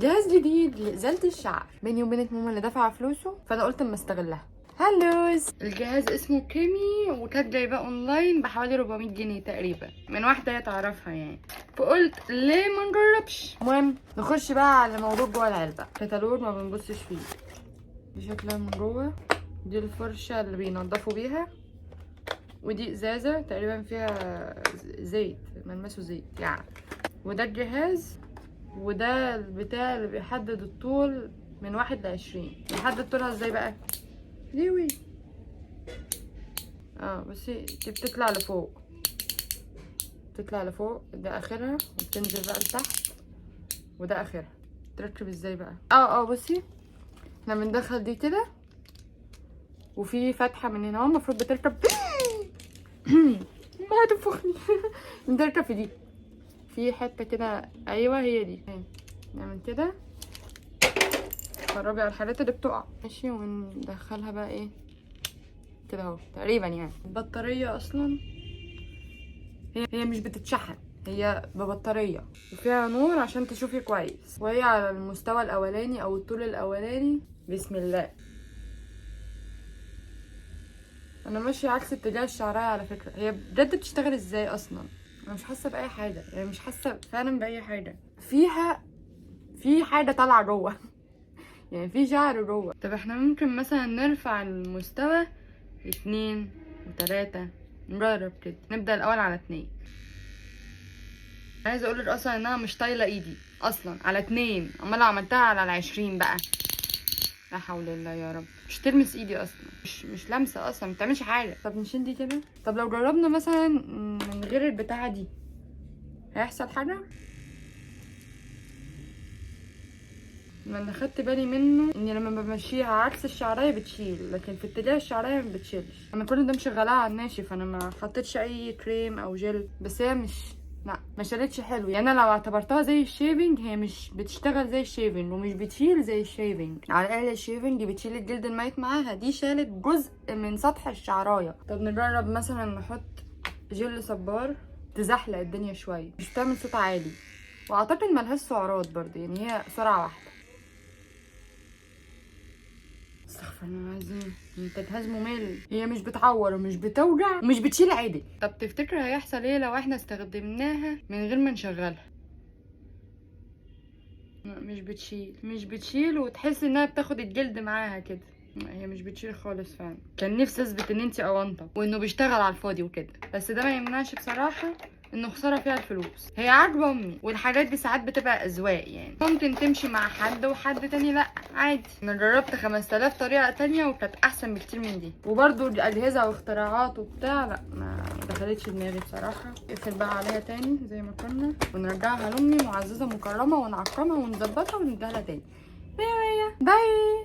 جهاز جديد لإزالة الشعر. بيني وبينك ماما اللي دافعه فلوسه، فانا قلت اما استغلها. هلوز. الجهاز اسمه كيمي وكانت جايباه اونلاين بحوالي 400 جنيه تقريبا من واحده هي تعرفها يعني، فقلت ليه ما نجربش. المهم نخش بقى على موضوع جوه العلبه. كتالوج ما بنبصش فيه. دي شكلها من جوه. دي الفرشه اللي بينضفوا بيها، ودي ازازه تقريبا فيها زيت، ملمسه زيت يعني. وده الجهاز، وده البتاع اللي بيحدد الطول من 1 ل20. بيحدد طولها ازاي بقى؟ ليوي. بصي دي بتطلع لفوق، بتطلع لفوق، ده اخرها، وبتنزل بقى لتحت، وده اخرها. تركب ازاي بقى؟ بصي احنا بندخل دي كده، وفي فتحه من هنا المفروض بتركب. ما هتنفخني. بتركب في دي، في حته كده. ايوه هي دي. نعمل كده، قربي على الحاجات اللي بتقع ماشي، وندخلها بقى ايه كده اهو تقريبا يعني. البطاريه اصلا هي مش بتتشحن، هي ببطاريه وفيها نور عشان تشوفي كويس، وهي على المستوى الاولاني او الطول الاولاني. بسم الله. انا ماشيه عكس اتجاه الشعرايه على فكره. هي بجد بتشتغل ازاي اصلا؟ انا مش حاسه باي حاجه يعني، مش حاسه فعلا باي حاجه فيها. في حاجه طالعه جوه. يعني في شعر جوه. طب احنا ممكن مثلا نرفع المستوى 2 و3، نجرب كده. نبدأ الأول على 2. عايزة أقولك أصلا إنها مش طايلة إيدي أصلا على 2. أما لو عملتها على 20 بقى، لا حول الله يا رب، مش تلمس إيدي أصلا، مش لامسة أصلا، متعملش حاجة. طب نشيل دي كده. طب لو جربنا مثلا من غير البتاعة دي، هيحصل حاجة؟ ما انا خدت بالي منه ان لما بمشيها عكس الشعريه بتشيل، لكن في اتجاه الشعريه ما بتشيلش. انا كل ده مشغلاها على الناشف، انا ما حطيتش اي كريم او جل، بس هي لا ما شالتش حلو يعني. انا لو اعتبرتها زي الشيفنج، هي مش بتشتغل زي الشيفنج ومش بتشيل زي الشيفنج. على الاقل الشيفنج بتشيل الجلد الميت معاها، دي شالت جزء من سطح الشعرايه. طب نجرب مثلا نحط جل صبار، تزحلق الدنيا شويه، مش بتعمل صوت عالي، واعتقد ملهاش سعرات برضه يعني، هي سرعه واحده. استغفر الله العظيم، انت جهاز ممل. هي مش بتعور ومش بتوجع ومش بتشيل عدل. طب تفتكر هيحصل ايه لو احنا استخدمناها من غير ما نشغلها؟ مش بتشيل وتحس انها بتاخد الجلد معاها كده. هي مش بتشيل خالص فعلا. كان نفسي اثبت ان انتي اونطه وانه بيشتغل على الفاضي وكده، بس ده ما يمنعش بصراحه انه خساره فيها الفلوس. هي عاجبه امي، والحاجات دي ساعات بتبقى اذواق يعني، ممكن تمشي مع حد وحد تاني لا عادي. انا جربت 5000 طريقه تانية وكانت احسن بكتير من دي. وبرده اجهزه واختراعات وبتاع، لا ما دخلتش دماغي بصراحه. اقفل بقى عليها تاني زي ما كنا، ونرجعها لامي معززه مكرمه، ونعقمها ونظبطها ونديها لها تاني. باي باي.